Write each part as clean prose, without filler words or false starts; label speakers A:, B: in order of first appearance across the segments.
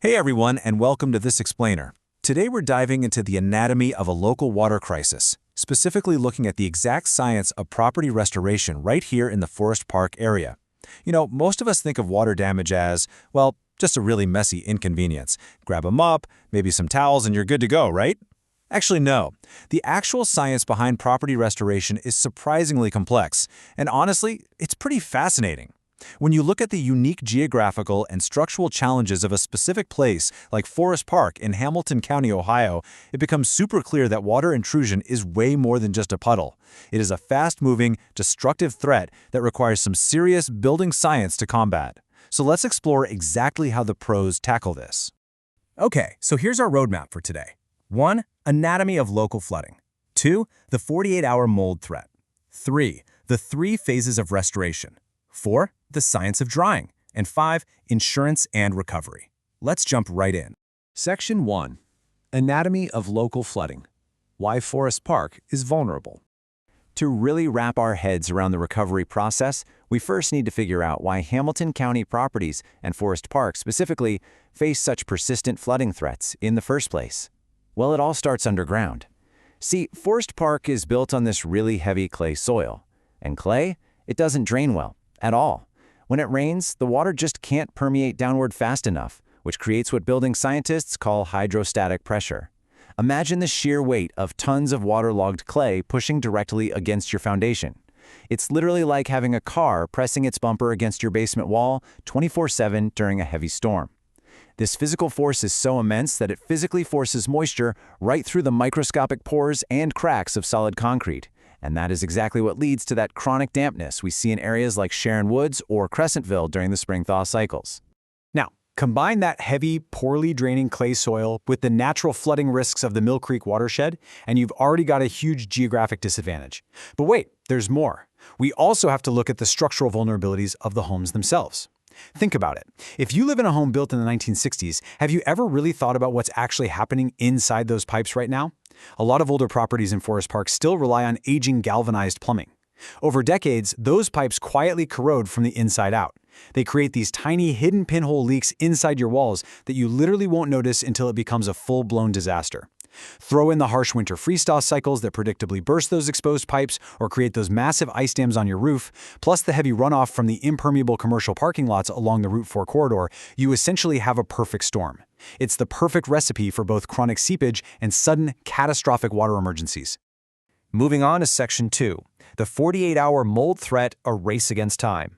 A: Hey everyone, and welcome to This Explainer. Today we're diving into the anatomy of a local water crisis, specifically looking at the exact science of property restoration right here in the Forest Park area. Most of us think of water damage as, well, just a really messy inconvenience. Grab a mop, maybe some towels, and you're good to go, right? Actually, no. The actual science behind property restoration is surprisingly complex, and honestly, it's pretty fascinating. When you look at the unique geographical and structural challenges of a specific place like Forest Park in Hamilton County, Ohio, it becomes super clear that water intrusion is way more than just a puddle. It is a fast-moving, destructive threat that requires some serious building science to combat. So let's explore exactly how the pros tackle this.
B: Okay, so here's our roadmap for today. 1. Anatomy of local flooding. 2. The 48-hour mold threat. 3. The 3 phases of restoration. 4. The science of drying. And 5. Insurance and recovery. Let's jump right in.
C: Section 1. Anatomy of local flooding. Why Forest Park is vulnerable.
A: To really wrap our heads around the recovery process, we first need to figure out why Hamilton County properties, and Forest Park specifically, face such persistent flooding threats in the first place. Well, it all starts underground. See, Forest Park is built on this really heavy clay soil. And clay, it doesn't drain well, at all. When it rains, the water just can't permeate downward fast enough, which creates what building scientists call hydrostatic pressure. Imagine the sheer weight of tons of waterlogged clay pushing directly against your foundation. It's literally like having a car pressing its bumper against your basement wall 24/7 during a heavy storm. This physical force is so immense that it physically forces moisture right through the microscopic pores and cracks of solid concrete. And that is exactly what leads to that chronic dampness we see in areas like Sharon Woods or Crescentville during the spring thaw cycles.
B: Now, combine that heavy, poorly draining clay soil with the natural flooding risks of the Mill Creek watershed, and you've already got a huge geographic disadvantage. But wait, there's more. We also have to look at the structural vulnerabilities of the homes themselves. Think about it. If you live in a home built in the 1960s, have you ever really thought about what's actually happening inside those pipes right now? A lot of older properties in Forest Park still rely on aging galvanized plumbing. Over decades, those pipes quietly corrode from the inside out. They create these tiny hidden pinhole leaks inside your walls that you literally won't notice until it becomes a full-blown disaster. Throw in the harsh winter freeze-thaw cycles that predictably burst those exposed pipes or create those massive ice dams on your roof, plus the heavy runoff from the impermeable commercial parking lots along the Route 4 corridor, you essentially have a perfect storm. It's the perfect recipe for both chronic seepage and sudden, catastrophic water emergencies.
C: Moving on to Section 2. The 48-hour mold threat, a race against time.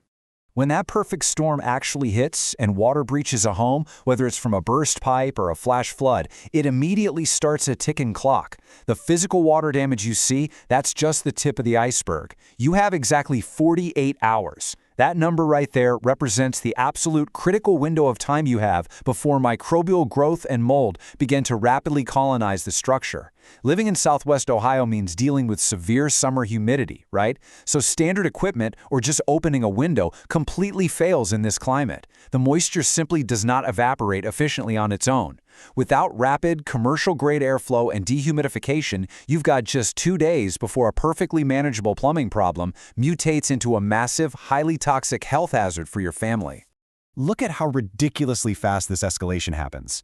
C: When that perfect storm actually hits and water breaches a home, whether it's from a burst pipe or a flash flood, it immediately starts a ticking clock. The physical water damage you see, that's just the tip of the iceberg. You have exactly 48 hours. That number right there represents the absolute critical window of time you have before microbial growth and mold begin to rapidly colonize the structure. Living in Southwest Ohio means dealing with severe summer humidity, right? So standard equipment or just opening a window completely fails in this climate. The moisture simply does not evaporate efficiently on its own. Without rapid, commercial-grade airflow and dehumidification, you've got just 2 days before a perfectly manageable plumbing problem mutates into a massive, highly toxic health hazard for your family.
B: Look at how ridiculously fast this escalation happens.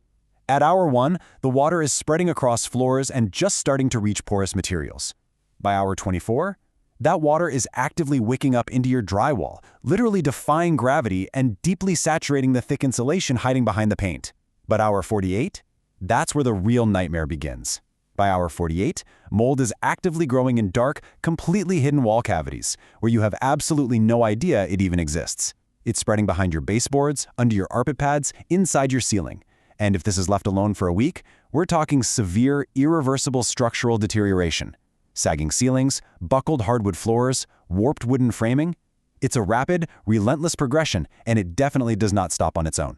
B: At hour 1, the water is spreading across floors and just starting to reach porous materials. By hour 24, that water is actively wicking up into your drywall, literally defying gravity and deeply saturating the thick insulation hiding behind the paint. But hour 48, that's where the real nightmare begins. By hour 48, mold is actively growing in dark, completely hidden wall cavities, where you have absolutely no idea it even exists. It's spreading behind your baseboards, under your arpit pads, inside your ceiling. And if this is left alone for a week, we're talking severe, irreversible structural deterioration. Sagging ceilings, buckled hardwood floors, warped wooden framing. It's a rapid, relentless progression, and it definitely does not stop on its own.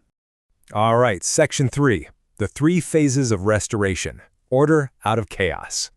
D: All right, Section 3, the 3 phases of restoration, order out of chaos.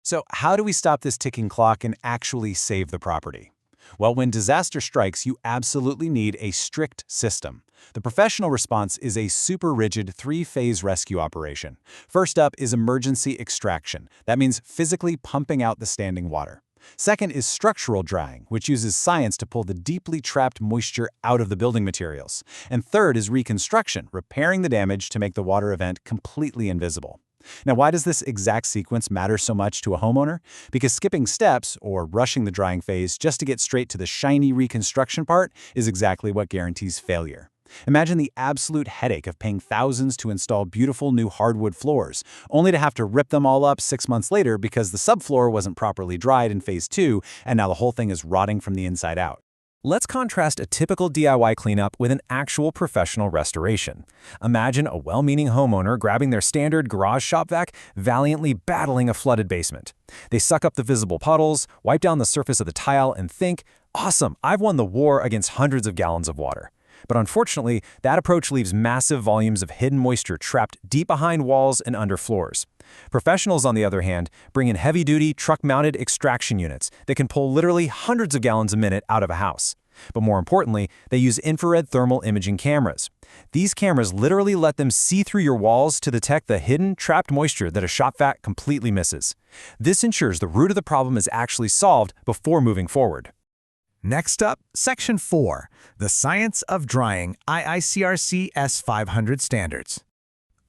B: So how do we stop this ticking clock and actually save the property? Well, when disaster strikes, you absolutely need a strict system. The professional response is a super rigid 3-phase rescue operation. First up is emergency extraction. That means physically pumping out the standing water. Second is structural drying, which uses science to pull the deeply trapped moisture out of the building materials. And third is reconstruction, repairing the damage to make the water event completely invisible. Now, why does this exact sequence matter so much to a homeowner? Because skipping steps, or rushing the drying phase just to get straight to the shiny reconstruction part, is exactly what guarantees failure. Imagine the absolute headache of paying thousands to install beautiful new hardwood floors, only to have to rip them all up 6 months later because the subfloor wasn't properly dried in phase 2, and now the whole thing is rotting from the inside out.
C: Let's contrast a typical DIY cleanup with an actual professional restoration. Imagine a well-meaning homeowner grabbing their standard garage shop vac, valiantly battling a flooded basement. They suck up the visible puddles, wipe down the surface of the tile, and think, "Awesome, I've won the war against hundreds of gallons of water." But unfortunately, that approach leaves massive volumes of hidden moisture trapped deep behind walls and under floors. Professionals, on the other hand, bring in heavy-duty, truck-mounted extraction units that can pull literally hundreds of gallons a minute out of a house. But more importantly, they use infrared thermal imaging cameras. These cameras literally let them see through your walls to detect the hidden, trapped moisture that a shop vac completely misses. This ensures the root of the problem is actually solved before moving forward.
E: Next up, Section 4, The Science of Drying IICRC S500 Standards.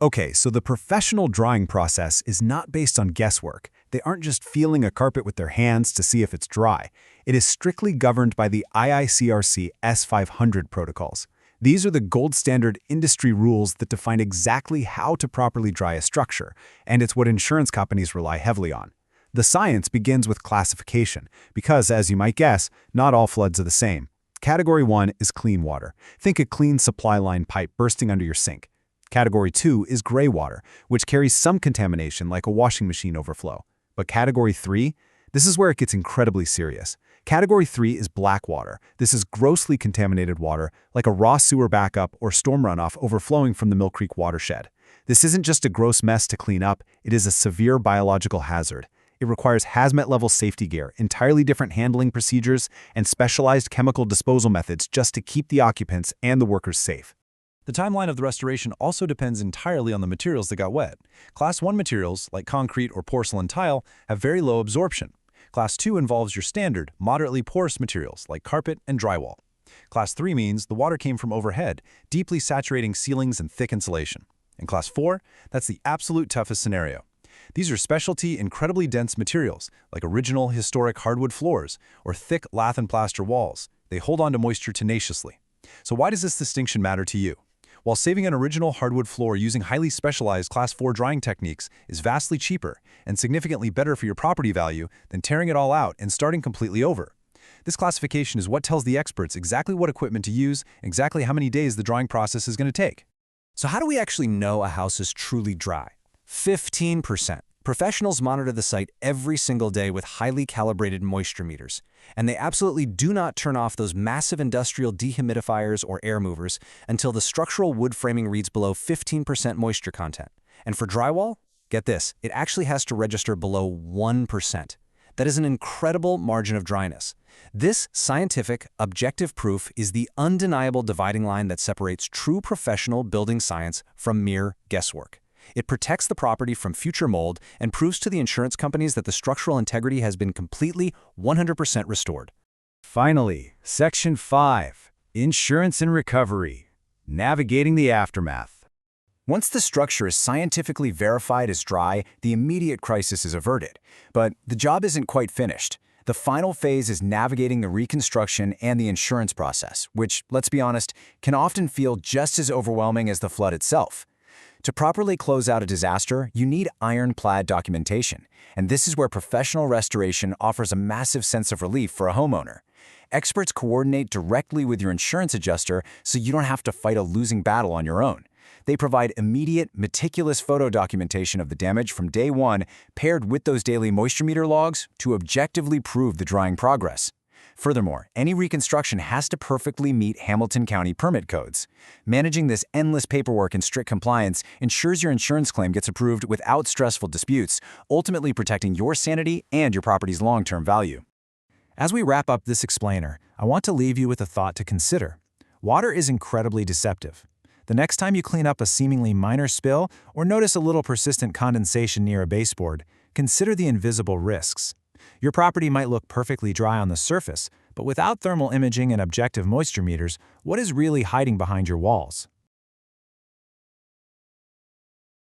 B: Okay, so the professional drying process is not based on guesswork. They aren't just feeling a carpet with their hands to see if it's dry. It is strictly governed by the IICRC S500 protocols. These are the gold standard industry rules that define exactly how to properly dry a structure, and it's what insurance companies rely heavily on. The science begins with classification, because, as you might guess, not all floods are the same. Category 1 is clean water. Think a clean supply line pipe bursting under your sink. Category 2 is gray water, which carries some contamination like a washing machine overflow. But Category 3? This is where it gets incredibly serious. Category 3 is black water. This is grossly contaminated water, like a raw sewer backup or storm runoff overflowing from the Mill Creek watershed. This isn't just a gross mess to clean up, it is a severe biological hazard. It requires hazmat-level safety gear, entirely different handling procedures, and specialized chemical disposal methods just to keep the occupants and the workers safe.
F: The timeline of the restoration also depends entirely on the materials that got wet. Class 1 materials, like concrete or porcelain tile, have very low absorption. Class 2 involves your standard, moderately porous materials, like carpet and drywall. Class 3 means the water came from overhead, deeply saturating ceilings and thick insulation. And Class 4, that's the absolute toughest scenario. These are specialty, incredibly dense materials, like original historic hardwood floors or thick lath and plaster walls. They hold on to moisture tenaciously. So why does this distinction matter to you? While saving an original hardwood floor using highly specialized Class 4 drying techniques is vastly cheaper and significantly better for your property value than tearing it all out and starting completely over. This classification is what tells the experts exactly what equipment to use, exactly how many days the drying process is going to take.
C: So how do we actually know a house is truly dry? 15%. Professionals monitor the site every single day with highly calibrated moisture meters, and they absolutely do not turn off those massive industrial dehumidifiers or air movers until the structural wood framing reads below 15% moisture content. And for drywall, get this, it actually has to register below 1%. That is an incredible margin of dryness. This scientific, objective proof is the undeniable dividing line that separates true professional building science from mere guesswork. It protects the property from future mold and proves to the insurance companies that the structural integrity has been completely 100% restored.
B: Finally, Section 5, Insurance and Recovery, Navigating the Aftermath.
A: Once the structure is scientifically verified as dry, the immediate crisis is averted. But the job isn't quite finished. The final phase is navigating the reconstruction and the insurance process, which, let's be honest, can often feel just as overwhelming as the flood itself. To properly close out a disaster, you need ironclad documentation, and this is where professional restoration offers a massive sense of relief for a homeowner. Experts coordinate directly with your insurance adjuster so you don't have to fight a losing battle on your own. They provide immediate, meticulous photo documentation of the damage from day one, paired with those daily moisture meter logs to objectively prove the drying progress. Furthermore, any reconstruction has to perfectly meet Hamilton County permit codes. Managing this endless paperwork and strict compliance ensures your insurance claim gets approved without stressful disputes, ultimately protecting your sanity and your property's long-term value.
C: As we wrap up this explainer, I want to leave you with a thought to consider. Water is incredibly deceptive. The next time you clean up a seemingly minor spill or notice a little persistent condensation near a baseboard, consider the invisible risks.
B: Your property might look perfectly dry on the surface, but without thermal imaging and objective moisture meters, what is really hiding behind your walls?